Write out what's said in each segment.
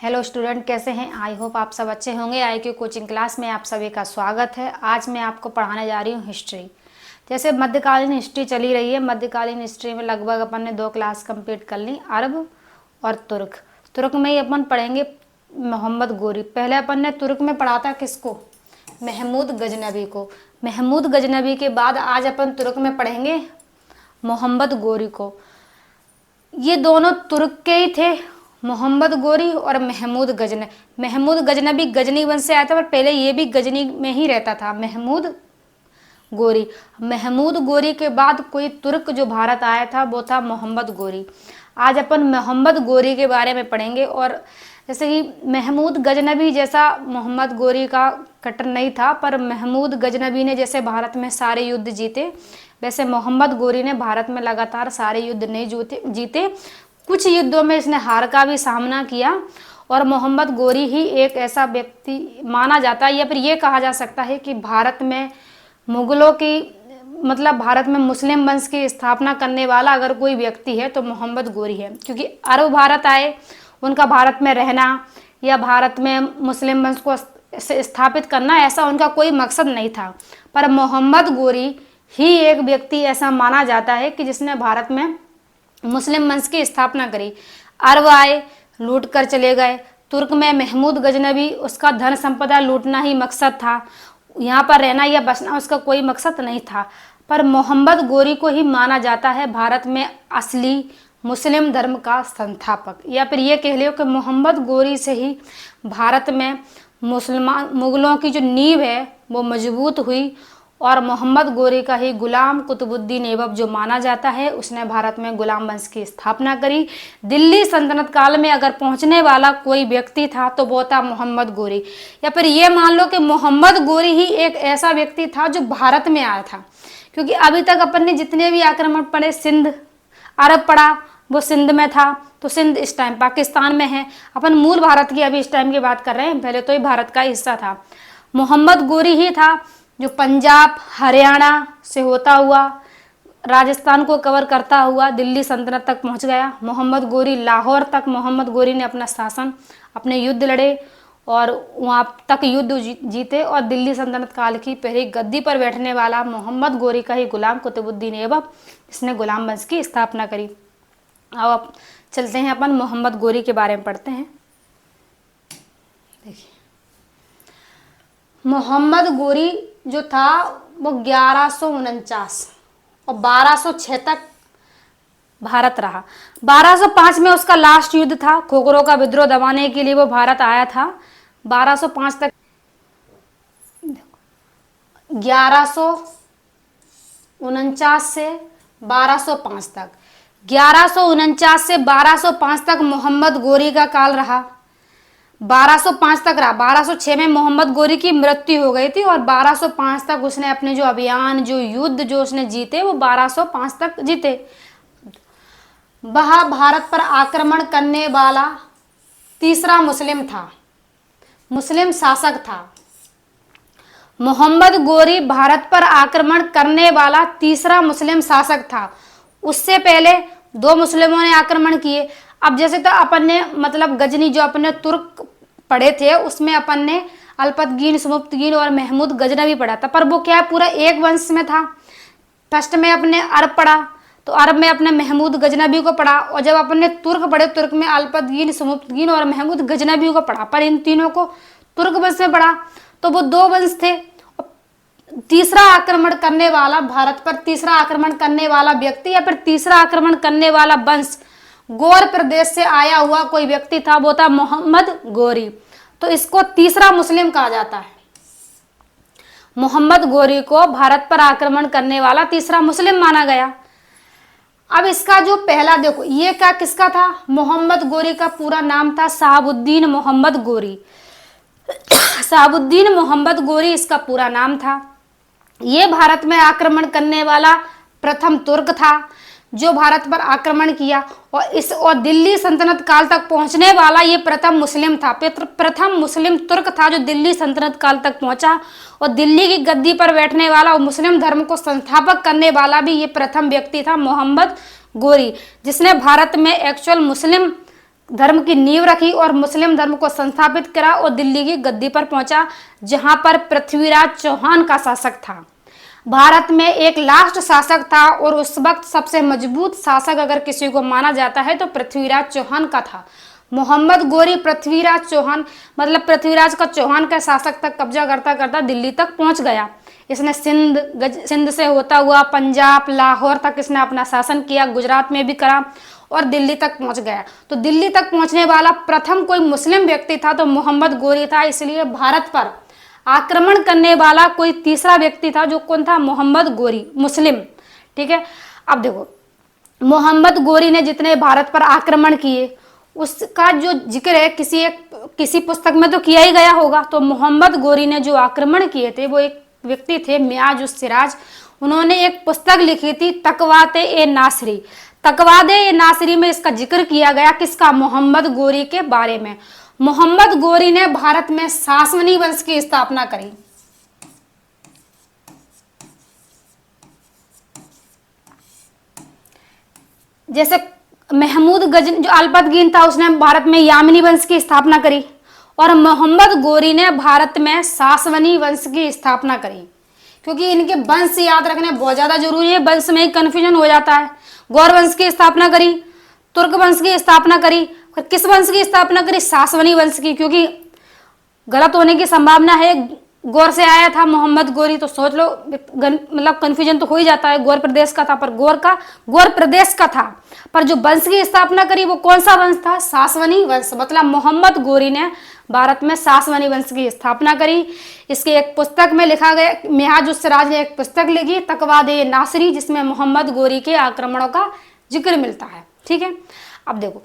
Hello student, कैसे हैं? I hope आप सब अच्छे होंगे। IQ कोचिंग क्लास में आप सभी का स्वागत है। आज मैं आपको पढ़ाने जा रही हूँ हिस्ट्री। जैसे मध्यकालीन हिस्ट्री चली रही है, मध्यकालीन हिस्ट्री में लगभग अपन ने 2 क्लास कंप्लीट कर ली, अरब और तुर्क। तुर्क में ही अपन पढ़ेंगे मोहम्मद गोरी। पहले अपन ने तुर्क में पढ़ा था किसको? महमूद गजनबी को। महमूद गजनबी के बाद आज अपन तुर्क में पढ़ेंगे मोहम्मद गोरी को। ये दोनों तुर्क के ही थे, मोहम्मद गोरी और महमूद गजनबी। महमूद गजनबी गजनी वंश से आया था, पर पहले ये भी गजनी में ही रहता था। महमूद गोरी, महमूद गोरी के बाद कोई तुर्क जो भारत आया था वो था मोहम्मद गोरी। आज अपन मोहम्मद गोरी के बारे में पढ़ेंगे। और जैसे कि महमूद गजनबी जैसा मोहम्मद गोरी का कट्टर नहीं था, पर महमूद गजनबी ने जैसे भारत में सारे युद्ध जीते, वैसे मोहम्मद गोरी ने भारत में लगातार सारे युद्ध नहीं जीते। कुछ युद्धों में इसने हार का भी सामना किया। और मोहम्मद गोरी ही एक ऐसा व्यक्ति माना जाता है, या फिर ये कहा जा सकता है कि भारत में मुगलों की भारत में मुस्लिम वंश की स्थापना करने वाला अगर कोई व्यक्ति है तो मोहम्मद गोरी है। क्योंकि अरब भारत आए, उनका भारत में रहना या भारत में मुस्लिम वंश को स्थापित करना, ऐसा उनका कोई मकसद नहीं था। पर मोहम्मद गोरी ही एक व्यक्ति ऐसा माना जाता है कि जिसने भारत में मुस्लिम वंश की स्थापना करी। अरब आए, लूट कर चले गए। तुर्क में महमूद गजनबी, उसका धन संपदा लूटना ही मकसद था, यहाँ पर रहना या बसना उसका कोई मकसद नहीं था। पर मोहम्मद गोरी को ही माना जाता है भारत में असली मुस्लिम धर्म का संस्थापक, या फिर ये कह लियो कि मोहम्मद गोरी से ही भारत में मुगलों की जो नींव है वो मजबूत हुई। और मोहम्मद गोरी का ही गुलाम कुतुबुद्दीन ऐबक जो माना जाता है, उसने भारत में गुलाम वंश की स्थापना करी। दिल्ली सल्तनत काल में अगर पहुंचने वाला कोई व्यक्ति था तो वो था मोहम्मद गोरी। या फिर ये मान लो कि मोहम्मद गोरी ही एक ऐसा व्यक्ति था जो भारत में आया था। क्योंकि अभी तक अपन ने जितने भी आक्रमण पढ़े, सिंध अरब पढ़ा, वो सिंध में था, तो सिंध इस टाइम पाकिस्तान में है। अपन मूल भारत की अभी इस टाइम की बात कर रहे हैं, पहले तो ये भारत का हिस्सा था। मोहम्मद गोरी ही था जो पंजाब हरियाणा से होता हुआ राजस्थान को कवर करता हुआ दिल्ली सल्तनत तक पहुंच गया। मोहम्मद गोरी लाहौर तक मोहम्मद गोरी ने अपना शासन, अपने युद्ध लड़े और वहां तक युद्ध जीते। और दिल्ली सल्तनत काल की पहली गद्दी पर बैठने वाला मोहम्मद गोरी का ही गुलाम कुतुबुद्दीन ऐबक, जिसने गुलाम वंश की स्थापना करी। अब चलते हैं अपन मोहम्मद गोरी के बारे में पढ़ते हैं। देखिए, मोहम्मद गोरी जो था वो 1149 और 1206 तक भारत रहा। 1205 में उसका लास्ट युद्ध था, खोखरों का विद्रोह दबाने के लिए वो भारत आया था। 1205 तक 1149 से 1205 तक 1149 से 1205 तक मोहम्मद गोरी का काल रहा। 1205 तक रहा। 1206 में मोहम्मद गोरी की मृत्यु हो गई थी और 1205 तक उसने अपने जो अभियान, जो युद्ध जो उसने जीते, वो 1205 तक जीते। वह भारत पर आक्रमण करने वाला तीसरा मुस्लिम था, मुस्लिम शासक था। मोहम्मद गोरी भारत पर आक्रमण करने वाला तीसरा मुस्लिम शासक था। उससे पहले 2 मुस्लिमों ने आक्रमण किए। अब जैसे तो अपन ने गजनी जो अपने तुर्क पढ़े थे, उसमें अपन ने अल्पतगीन, सुमुप्तगीन और महमूद गजनबी पढ़ा था, पर वो क्या है, पूरा एक वंश में था। फर्स्ट में अपने अरब पढ़ा तो अरब में अपने महमूद गजनबी को पढ़ा, और जब अपन ने तुर्क पढ़े, तुर्क में अल्पतगीन, सुमुप्तगीन और महमूद गजनबी को पढ़ा। पर इन तीनों को तुर्क वंश में पढ़ा तो वो 2 वंश थे। तीसरा आक्रमण करने वाला, भारत पर तीसरा आक्रमण करने वाला व्यक्ति या फिर तीसरा आक्रमण करने वाला वंश गौर प्रदेश से आया हुआ कोई व्यक्ति था, वो था मोहम्मद गोरी। तो इसको तीसरा मुस्लिम कहा जाता है। मोहम्मद गोरी को भारत पर आक्रमण करने वाला तीसरा मुस्लिम माना गया। अब इसका जो पहला देखो, ये क्या किसका था? मोहम्मद गोरी का पूरा नाम था शहाबुद्दीन मोहम्मद गोरी। शहाबुद्दीन मोहम्मद गोरी इसका पूरा नाम था। ये भारत में आक्रमण करने वाला प्रथम तुर्क था जो भारत पर आक्रमण किया, और दिल्ली सल्तनत काल तक पहुंचने वाला ये प्रथम मुस्लिम था। प्रथम मुस्लिम तुर्क था जो दिल्ली सल्तनत काल तक पहुंचा, और दिल्ली की गद्दी पर बैठने वाला और मुस्लिम धर्म को संस्थापक करने वाला भी ये प्रथम व्यक्ति था, मोहम्मद गोरी, जिसने भारत में एक्चुअल मुस्लिम धर्म की नींव रखी और मुस्लिम धर्म को संस्थापित करा और दिल्ली की गद्दी पर पहुंचा, जहां पर पृथ्वीराज चौहान का शासक था। भारत में एक लास्ट शासक था और उस वक्त सबसे मजबूत शासक अगर किसी को माना जाता है तो पृथ्वीराज चौहान का था। मोहम्मद गोरी पृथ्वीराज चौहान मतलब पृथ्वीराज का चौहान का शासक तक कब्जा करता करता दिल्ली तक पहुंच गया। इसने सिंध से होता हुआ पंजाब, लाहौर तक इसने अपना शासन किया, गुजरात में भी करा और दिल्ली तक पहुंच गया। तो दिल्ली तक पहुंचने वाला प्रथम कोई मुस्लिम व्यक्ति था तो मोहम्मद गोरी था। इसलिए भारत पर आक्रमण करने वाला कोई तीसरा व्यक्ति था, जो कौन था? मोहम्मद गोरी, मुस्लिम। ठीक है, अब देखो मोहम्मद गोरी ने जितने भारत पर आक्रमण किए उसका जो जिक्र है किसी पुस्तक में तो किया ही गया होगा। तो मोहम्मद गोरी ने जो आक्रमण किए थे वो एक व्यक्ति थे मियाज उस सिराज। उन्होंने एक पुस्तक लिखी थी तकवात-ए-नासरी। तकवात-ए-नासरी में इसका जिक्र किया गया किसका? मोहम्मद गोरी के बारे में। मोहम्मद गोरी ने भारत में सासवनी वंश की स्थापना करी। जैसे महमूद गजनी जो अल्पतगीन था उसने भारत में यामिनी वंश की स्थापना करी और मोहम्मद गोरी ने भारत में सासवनी वंश की स्थापना करी। क्योंकि इनके वंश याद रखने बहुत ज्यादा जरूरी है, वंश में ही कंफ्यूजन हो जाता है। गौर वंश की स्थापना करी, तुर्क वंश की स्थापना करी, फिर किस वंश की स्थापना करी? सासवनी वंश की। क्योंकि गलत होने की संभावना है, गौर से आया था मोहम्मद गोरी तो सोच लो मतलब कंफ्यूजन तो हो ही जाता है। गौर प्रदेश का था पर गौर प्रदेश का था, पर जो वंश की स्थापना करी वो कौन सा वंश था? सासवनी वंश। मतलब मोहम्मद गोरी ने भारत में सासवनी वंश की स्थापना करी। इसके एक पुस्तक में लिखा गया, मियाज उस सिराज ने एक पुस्तक लिखी तकवात-ए-नासरी, जिसमें मोहम्मद गोरी के आक्रमणों का जिक्र मिलता है। ठीक है, अब देखो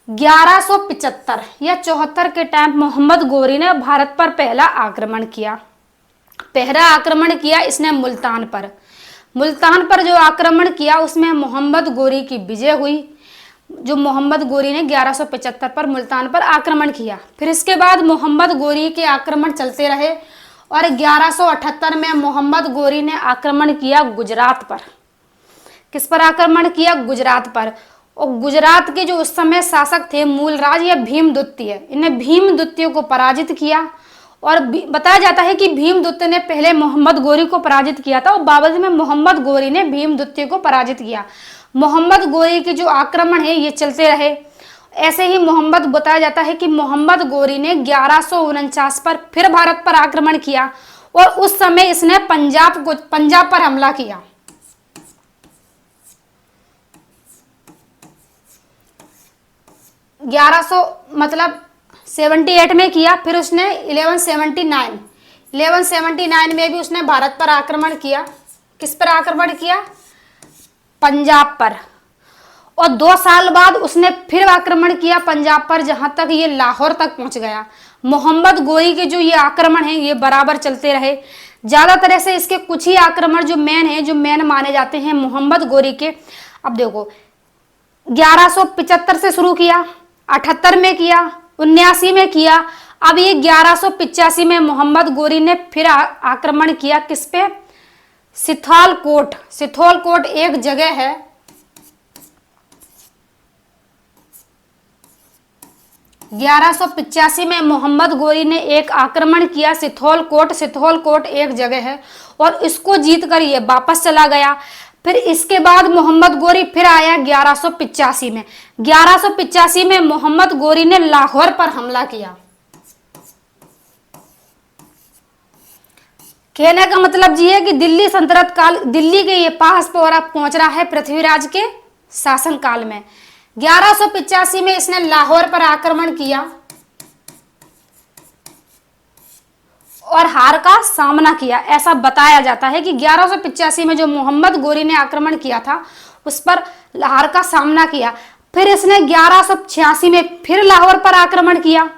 1175 या 74 के टाइम मोहम्मद गोरी ने भारत पर पहला आक्रमण किया इसने मुल्तान पर जो आक्रमण किया उसमें मोहम्मद गोरी की विजय हुई। जो मोहम्मद गोरी ने 1175 पर मुल्तान पर आक्रमण किया। फिर इसके बाद मोहम्मद गोरी के आक्रमण चलते रहे और 1178 में मोहम्मद गोरी ने आक्रमण किया गुजरात पर। किस पर आक्रमण किया? गुजरात पर। और गुजरात के जो उस समय शासक थे मूलराज या भीमदुत्य, इन्हें भीमदुत्य को पराजित किया। और बताया जाता है कि भीमदुत्य ने पहले मोहम्मद गोरी को पराजित किया था और बाद में मोहम्मद गोरी ने भीमदुत्य को पराजित किया। मोहम्मद गोरी के जो आक्रमण है ये चलते रहे। ऐसे ही बताया जाता है कि मोहम्मद गोरी ने 1149 पर फिर भारत पर आक्रमण किया और उस समय इसने पंजाब पर हमला किया। 78 में किया। फिर उसने 1179 में भी उसने भारत पर आक्रमण किया। किस पर आक्रमण किया? पंजाब पर। और 2 साल बाद उसने फिर आक्रमण किया पंजाब पर, जहां तक ये लाहौर तक पहुंच गया। मोहम्मद गोरी के जो ये आक्रमण हैं ये बराबर चलते रहे। ज्यादा तरह से इसके कुछ ही आक्रमण जो मेन माने जाते हैं मोहम्मद गोरी के। अब देखो 1175 से शुरू किया, 78 में किया, 79 में किया। अब ये 1185 में मोहम्मद गोरी ने फिर आक्रमण किया। किस पे? सिथौलकोट एक जगह है, 1185 में मोहम्मद गोरी ने एक आक्रमण किया सिथौलकोट एक जगह है और इसको जीत कर ये वापस चला गया। फिर इसके बाद मोहम्मद गोरी फिर आया 1185 में। 1185 में मोहम्मद गोरी ने लाहौर पर हमला किया। कहने का मतलब ये है कि दिल्ली सल्तनत काल, दिल्ली के ये पास पर अब पहुंच रहा है पृथ्वीराज के शासन काल में। 1185 में इसने लाहौर पर आक्रमण किया और हार का सामना किया। ऐसा बताया जाता है कि 1185 में जो मोहम्मद गोरी ने आक्रमण किया था उस पर हार का सामना किया। फिर इसने 1186 में फिर लाहौर पर आक्रमण किया।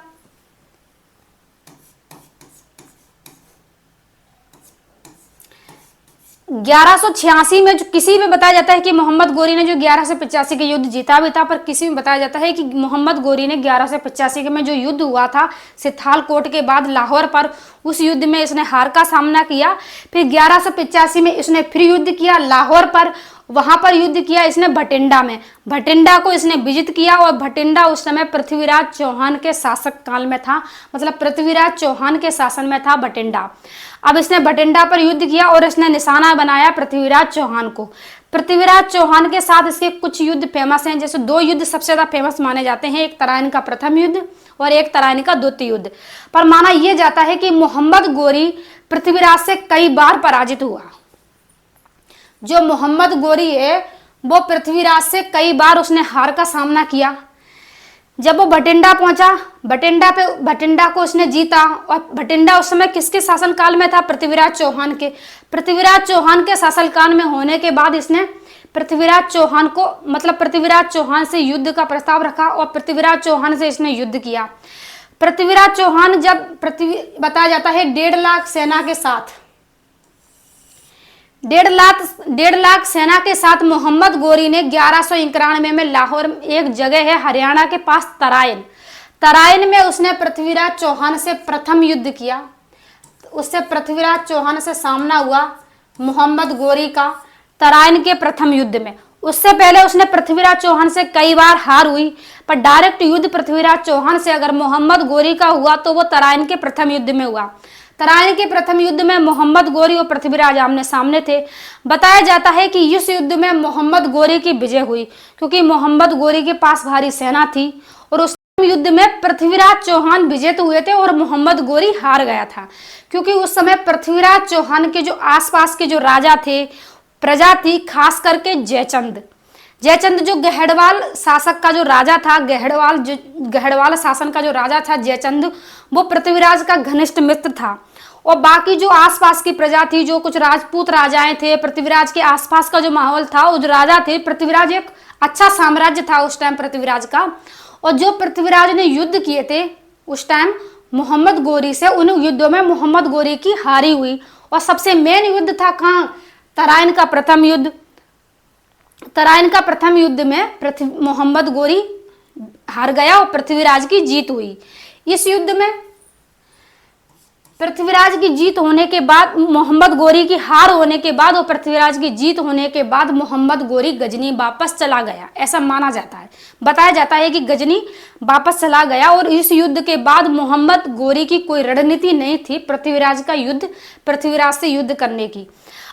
1186 में जो किसी में बताया जाता है कि मोहम्मद गोरी ने जो 1185 के युद्ध जीता भी था, पर किसी में बताया जाता है कि मोहम्मद गोरी ने 1185 में जो युद्ध हुआ था सिथौलकोट के बाद लाहौर पर, उस युद्ध में इसने हार का सामना किया। फिर 1185 में इसने फिर युद्ध किया लाहौर पर वहां पर युद्ध किया इसने भटिंडा में। भटिंडा को इसने विजित किया और भटिंडा उस समय पृथ्वीराज चौहान के शासक काल में था, मतलब पृथ्वीराज चौहान के शासन में था भटिंडा। अब इसने भटिंडा पर युद्ध किया और इसने निशाना बनाया पृथ्वीराज चौहान को। पृथ्वीराज चौहान के साथ इसके कुछ युद्ध फेमस हैं, जैसे 2 युद्ध सबसे ज्यादा फेमस माने जाते हैं, एक तराइन का प्रथम युद्ध और एक तराइन का द्वितीय युद्ध। पर माना यह जाता है कि मोहम्मद गोरी पृथ्वीराज से कई बार पराजित हुआ। जो मोहम्मद गोरी है वो पृथ्वीराज से कई बार उसने हार का सामना किया। जब वो भटिंडा पहुंचा, भटिंडा को उसने जीता। और भटिंडा उस समय किसके शासनकाल में था? पृथ्वीराज चौहान के। पृथ्वीराज चौहान के शासनकाल में होने के बाद इसने पृथ्वीराज चौहान को, मतलब पृथ्वीराज चौहान से युद्ध का प्रस्ताव रखा और पृथ्वीराज चौहान से इसने युद्ध किया। पृथ्वीराज चौहान जब बताया जाता है 1.5 लाख सेना के साथ, 1.5 लाख सेना के साथ मोहम्मद गोरी ने 1191 में लाहौर, एक जगह है हरियाणा के पास तराइन में उसने पृथ्वीराज चौहान से प्रथम युद्ध किया। उससे पृथ्वीराज चौहान से सामना हुआ मोहम्मद गोरी का तराइन के प्रथम युद्ध में। उससे पहले उसने पृथ्वीराज चौहान से कई बार हार हुई, पर डायरेक्ट युद्ध पृथ्वीराज चौहान से अगर मोहम्मद गोरी का हुआ तो वो तराइन के प्रथम युद्ध में हुआ। तराइन के प्रथम युद्ध में मोहम्मद गोरी और पृथ्वीराज आमने सामने थे। बताया जाता है कि इस युद्ध में मोहम्मद गोरी की विजय हुई, क्योंकि मोहम्मद गोरी के पास भारी सेना थी और उस युद्ध में पृथ्वीराज चौहान विजेत हुए थे और मोहम्मद गोरी हार गया था। क्योंकि उस समय पृथ्वीराज चौहान के जो आसपास के जो राजा थे, प्रजा थी, खास करके जयचंद जो गहड़वाल शासक का जो राजा था, गहड़वाल शासन का जो राजा था जयचंद, वो पृथ्वीराज का घनिष्ठ मित्र था। और बाकी जो आसपास की प्रजा थी, जो कुछ राजपूत राजाएं थे, पृथ्वीराज के आसपास का जो माहौल था, वो जो राजा थे, पृथ्वीराज एक अच्छा साम्राज्य था उस टाइम पृथ्वीराज का। और जो पृथ्वीराज ने युद्ध किए थे उस टाइम मोहम्मद गोरी से, उन युद्धों में मोहम्मद गोरी की हारी हुई। और सबसे मेन युद्ध था कहाँ? तराइन का प्रथम युद्ध। तराइन का प्रथम युद्ध में मोहम्मद गोरी हार गया और पृथ्वीराज की जीत हुई। इस युद्ध में पृथ्वीराज की जीत होने के बाद, मोहम्मद गोरी की हार होने के बाद और पृथ्वीराज की जीत होने के बाद मोहम्मद गोरी गजनी वापस चला गया, ऐसा माना जाता है। बताया जाता है कि गजनी वापस चला गया और इस युद्ध के बाद मोहम्मद गोरी की कोई रणनीति नहीं थी पृथ्वीराज से युद्ध करने की।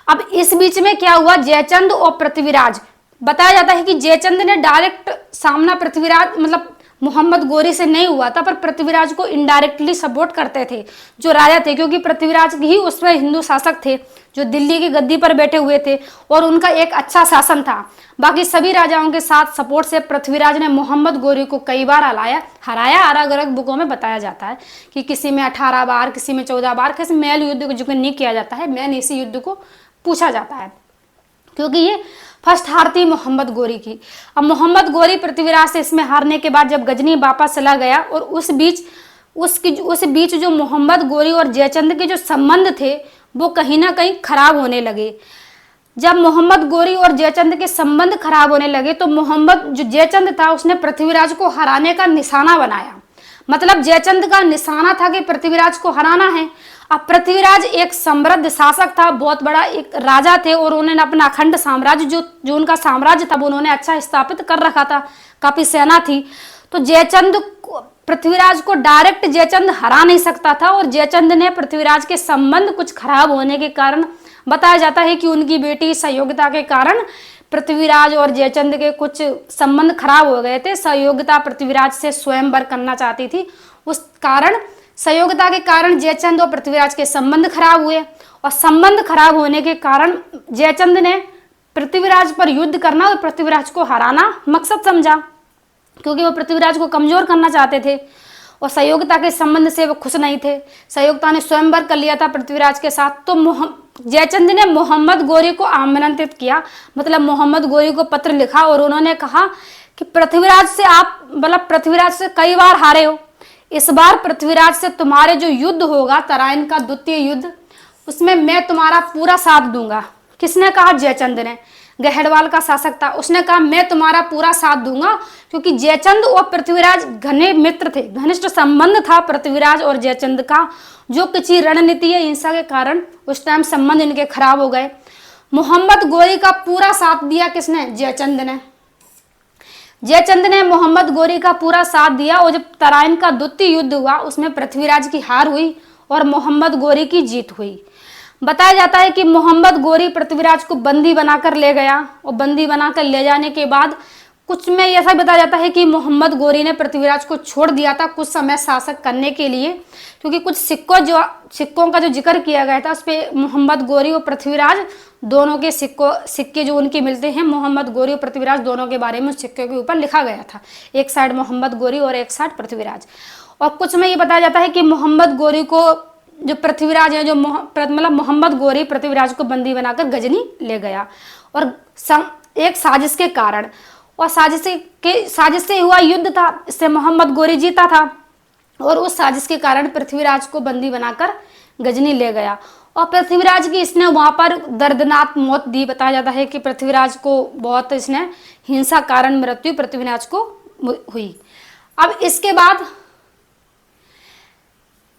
अब इस बीच में क्या हुआ? जयचंद और पृथ्वीराज, बताया जाता है कि जयचंद ने डायरेक्ट सामना पृथ्वीराज, मतलब मोहम्मद गोरी से नहीं हुआ था, पर पृथ्वीराज को इनडायरेक्टली सपोर्ट करते थे जो राजा थे, क्योंकि पृथ्वीराज ही उसमें हिंदू शासक थे जो दिल्ली की गद्दी पर बैठे हुए थे और उनका एक अच्छा शासन था। बाकी सभी राजाओं के साथ सपोर्ट से पृथ्वीराज ने मोहम्मद गोरी को कई बार हराया। अलग अलग बुकों में बताया जाता है कि किसी में 18 बार, किसी में 14 बार, किसी मेल युद्ध को जिक्र नहीं किया जाता है, मैन इसी युद्ध को पूछा जाता है, क्योंकि ये फर्स्ट हार थी मोहम्मद गोरी की। अब मोहम्मद गोरी पृथ्वीराज से इसमें हारने के बाद जब गजनी वापस चला गया और उस बीच जो मोहम्मद गोरी और जयचंद के जो संबंध थे वो कहीं ना कहीं खराब होने लगे। जब मोहम्मद गोरी और जयचंद के संबंध खराब होने लगे तो जो जयचंद था उसने पृथ्वीराज को हराने का निशाना बनाया। मतलब जयचंद का निशाना था कि पृथ्वीराज को हराना है। अब पृथ्वीराज एक समृद्ध शासक था, बहुत बड़ा एक राजा थे और उन्होंने अपना अखंड साम्राज्य जो उनका साम्राज्य था वो उन्होंने अच्छा स्थापित कर रखा था, काफी सेना थी। तो पृथ्वीराज को डायरेक्ट जयचंद हरा नहीं सकता था और जयचंद ने पृथ्वीराज के संबंध कुछ खराब होने के कारण, बताया जाता है कि उनकी बेटी सहयोगिता के कारण पृथ्वीराज और जयचंद के कुछ संबंध खराब हो गए थे। सहयोगिता पृथ्वीराज से स्वयंवर करना चाहती थी, उस कारण सहयोगिता के कारण जयचंद और पृथ्वीराज के संबंध खराब हुए और संबंध खराब होने के कारण जयचंद ने पृथ्वीराज पर युद्ध करना और पृथ्वीराज को हराना मकसद समझा, क्योंकि वो पृथ्वीराज को कमजोर करना चाहते थे और सहयोगिता के संबंध से वो खुश नहीं थे। सहयोगिता ने स्वयंवर कर लिया था पृथ्वीराज के साथ। तो जयचंद ने मोहम्मद गोरी को आमंत्रित किया, मतलब मोहम्मद गोरी को पत्र लिखा और उन्होंने कहा कि पृथ्वीराज से कई बार हारे हो, इस बार पृथ्वीराज से तुम्हारे जो युद्ध होगा तराइन का द्वितीय युद्ध, उसमें मैं तुम्हारा पूरा साथ दूंगा। किसने कहा? जयचंद ने, गहड़वाल का शासक था, उसने कहा मैं तुम्हारा पूरा साथ दूंगा, क्योंकि जयचंद और पृथ्वीराज घने मित्र थे, घनिष्ठ संबंध था पृथ्वीराज और जयचंद का। जो किसी रणनीति या हिंसा के कारण उस टाइम संबंध इनके खराब हो गए। मोहम्मद गोरी का पूरा साथ दिया किसने? जयचंद ने। जयचंद ने मोहम्मद गोरी का पूरा साथ दिया और जब तराइन का द्वितीय युद्ध हुआ उसमें पृथ्वीराज की हार हुई और मोहम्मद गोरी की जीत हुई। बताया जाता है कि मोहम्मद गोरी पृथ्वीराज को बंदी बनाकर ले गया और बंदी बनाकर ले जाने के बाद कुछ में ऐसा बताया जाता है कि मोहम्मद गोरी ने पृथ्वीराज को छोड़ दिया था कुछ समय शासक करने के लिए, क्योंकि कुछ सिक्कों का जो जिक्र किया गया था उस पर मोहम्मद गोरी और पृथ्वीराज दोनों के सिक्के जो उनके मिलते हैं, मोहम्मद गोरी और पृथ्वीराज दोनों के बारे में सिक्के के ऊपर लिखा गया था, एक साइड मोहम्मद गोरी और एक साइड पृथ्वीराज। और कुछ में ये बताया जाता है कि मोहम्मद गोरी को जो पृथ्वीराज है, जो मतलब मोहम्मद गोरी पृथ्वीराज को बंदी बनाकर गजनी ले गया और एक साजिश के कारण, और साजिश से हुआ युद्ध था, इससे मोहम्मद गोरी जीता था और उस साजिश के कारण पृथ्वीराज को बंदी बनाकर गजनी ले गया और पृथ्वीराज की इसने वहां पर दर्दनाक मौत दी। बताया जाता है कि पृथ्वीराज को बहुत इसने हिंसा कारण मृत्यु पृथ्वीराज को हुई। अब इसके बाद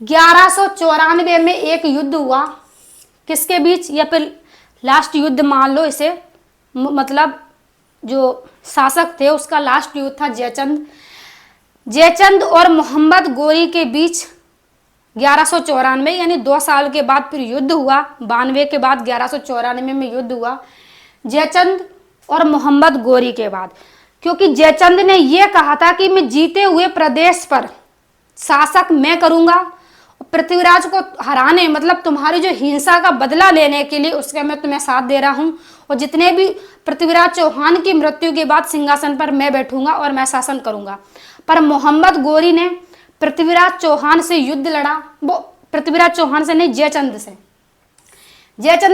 1194 में एक युद्ध हुआ, किसके बीच, या फिर लास्ट युद्ध मान लो इसे, मतलब जो शासक थे उसका लास्ट युद्ध था जयचंद और मोहम्मद गोरी के बीच 1194, यानी 2 साल के बाद फिर युद्ध हुआ। 92 के बाद 1194 में युद्ध हुआ जयचंद और मोहम्मद गोरी के बाद, क्योंकि जयचंद ने यह कहा था कि मैं जीते हुए प्रदेश पर शासक मैं करूंगा, पृथ्वीराज को हराने मतलब तुम्हारी जो हिंसा का बदला लेने के लिए उसका मैं तुम्हें साथ दे रहा हूं, और जितने भी पृथ्वीराज चौहान की मृत्यु के बाद सिंहासन पर मैं बैठूंगा और मैं शासन करूंगा। पर मोहम्मद गोरी ने पृथ्वीराज चौहान से युद्ध लड़ा, वो पृथ्वीराज चौहान से नहीं, जयचंद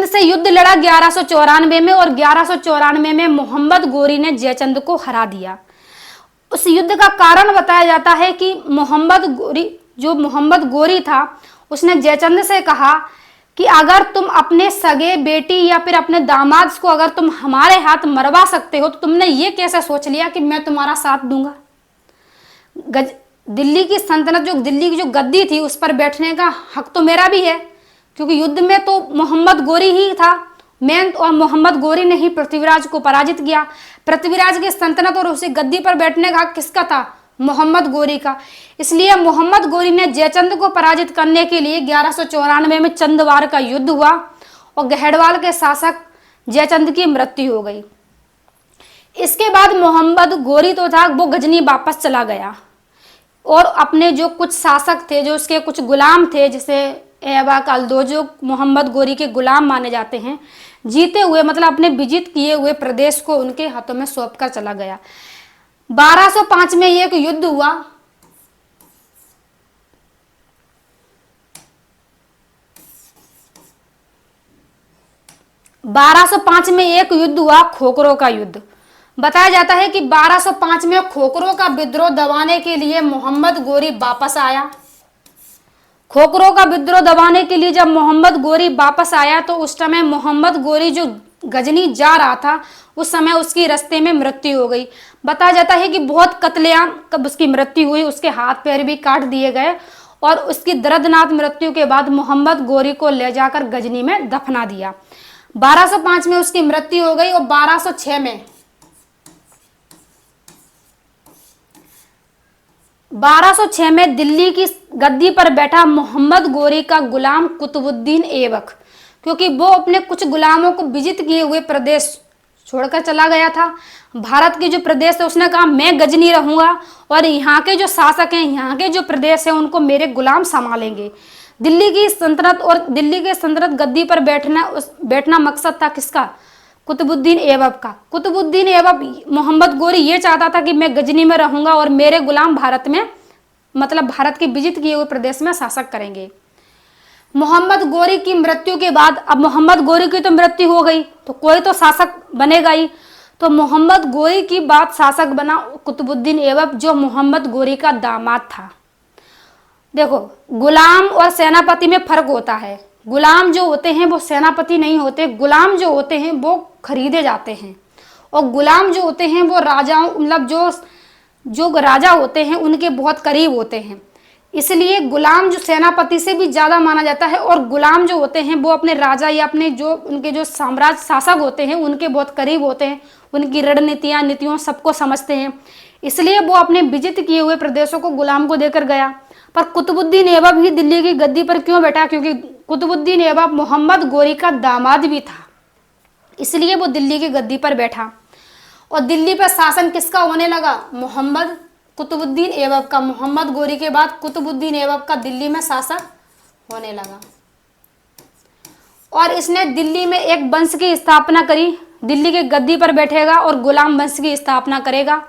से युद्ध लड़ा 1194 में, और 1194 में मोहम्मद गोरी ने जयचंद को हरा दिया। उस युद्ध का कारण बताया जाता है कि मोहम्मद गोरी था उसने जयचंद से कहा कि अगर तुम अपने सगे बेटी या फिर अपने दामाद को अगर तुम हमारे हाथ मरवा सकते हो तो तुमने ये कैसे सोच लिया कि मैं तुम्हारा साथ दूंगा। दिल्ली की सल्तनत, जो दिल्ली की जो गद्दी थी उस पर बैठने का हक तो मेरा भी है, क्योंकि युद्ध में तो मोहम्मद गोरी ही था मेन, और मोहम्मद गोरी ने ही पृथ्वीराज को पराजित किया। पृथ्वीराज की सल्तनत और उसी गद्दी पर बैठने का हक किसका था? मोहम्मद गोरी का। इसलिए मोहम्मद गोरी ने जयचंद को पराजित करने के लिए 1194 में चंदवार का युद्ध हुआ और गहड़वाल के शासक जयचंद की मृत्यु हो गई। इसके बाद मोहम्मद गोरी तो था वो गजनी वापस चला गया और अपने जो कुछ शासक थे, जो उसके कुछ गुलाम थे, जैसे ऐबक अल्दो, जो मोहम्मद गोरी के गुलाम माने जाते हैं, जीते हुए मतलब अपने विजित किए हुए प्रदेश को उनके हाथों में सौंप कर चला गया। 1205 में एक युद्ध हुआ। 1205 में एक युद्ध हुआ, खोखरो का युद्ध। बताया जाता है कि 1205 में खोखरो का विद्रोह दबाने के लिए मोहम्मद गोरी वापस आया। खोखरो का विद्रोह दबाने के लिए जब मोहम्मद गोरी वापस आया तो उस समय मोहम्मद गोरी जो गजनी जा रहा था उस समय उसकी रास्ते में मृत्यु हो गई। बताया जाता है कि बहुत कत्लेआम कब उसकी मृत्यु हुई, उसके हाथ पैर भी काट दिए गए और उसकी दर्दनाक मृत्यु के बाद मोहम्मद गोरी को ले जाकर गजनी में दफना दिया। 1205 में उसकी मृत्यु हो गई और 1206 में दिल्ली की गद्दी पर बैठा मोहम्मद गोरी का गुलाम कुतुबुद्दीन ऐबक, क्योंकि वो अपने कुछ गुलामों को विजित किए हुए प्रदेश छोड़कर चला गया था। भारत के जो प्रदेश है उसने कहा मैं गजनी रहूंगा और यहाँ के जो शासक हैं, यहाँ के जो प्रदेश हैं उनको मेरे गुलाम संभालेंगे। दिल्ली की सल्तनत और दिल्ली के सल्तनत गद्दी पर बैठना मकसद था किसका? कुतुबुद्दीन ऐबक का। कुतुबुद्दीन ऐबक मोहम्मद गोरी ये चाहता था कि मैं गजनी में रहूंगा और मेरे गुलाम भारत में मतलब भारत के विजित किए हुए प्रदेश में शासक करेंगे। मोहम्मद गोरी की मृत्यु के बाद, अब मोहम्मद गोरी की तो मृत्यु हो गई तो कोई तो शासक बनेगा ही, तो मोहम्मद गोरी की बाद शासक बना कुतुबुद्दीन ऐबक, जो मोहम्मद गोरी का दामाद था। देखो, गुलाम और सेनापति में फर्क होता है। गुलाम जो होते हैं वो सेनापति नहीं होते, गुलाम जो होते हैं वो खरीदे जाते हैं, और गुलाम जो होते हैं वो राजाओं मतलब जो राजा होते हैं उनके बहुत करीब होते हैं। इसलिए गुलाम जो सेनापति से भी ज़्यादा माना जाता है, और गुलाम जो होते हैं वो अपने राजा या अपने जो उनके जो साम्राज्य शासक होते हैं उनके बहुत करीब होते हैं, उनकी रणनीतियाँ नीतियों सबको समझते हैं। इसलिए वो अपने विजित किए हुए प्रदेशों को गुलाम को देकर गया। पर कुतुबुद्दीन ऐबक ही दिल्ली की गद्दी पर क्यों बैठा? क्योंकि कुतुबुद्दीन ऐबक मोहम्मद गोरी का दामाद भी था, इसलिए वो दिल्ली की गद्दी पर बैठा। और दिल्ली पर शासन किसका होने लगा? मोहम्मद कुतुबुद्दीन ऐबक का। मोहम्मद गोरी के बाद कुतुबुद्दीन ऐबक का दिल्ली में शासक होने लगा। और इसने दिल्ली में एक वंश की स्थापना करी, दिल्ली की गद्दी पर बैठेगा और गुलाम वंश की स्थापना करेगा।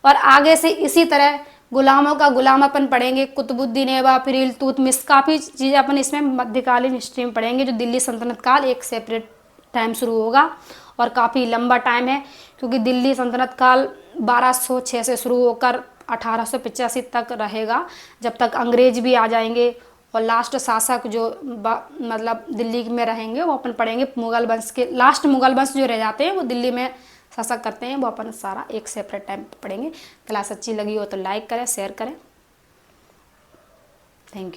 और आगे से इसी तरह गुलामों का गुलाम अपन पढ़ेंगे, कुतुबुद्दीन ऐबक, फिर इल्तुतमिश, काफ़ी चीज़ें अपन इसमें मध्यकालीन हिस्ट्री में पढ़ेंगे। जो दिल्ली सल्तनत काल एक सेपरेट टाइम शुरू होगा और काफ़ी लंबा टाइम है, क्योंकि दिल्ली सल्तनत काल 1206 से शुरू होकर 1885 तक रहेगा, जब तक अंग्रेज भी आ जाएंगे। और लास्ट शासक जो मतलब दिल्ली में रहेंगे वो अपन पढ़ेंगे मुगल वंश के। लास्ट मुगल वंश जो रह जाते हैं वो दिल्ली में शासक करते हैं, वो अपन सारा एक सेपरेट टाइम पढ़ेंगे। क्लास अच्छी लगी हो तो लाइक करें, शेयर करें। Thank you.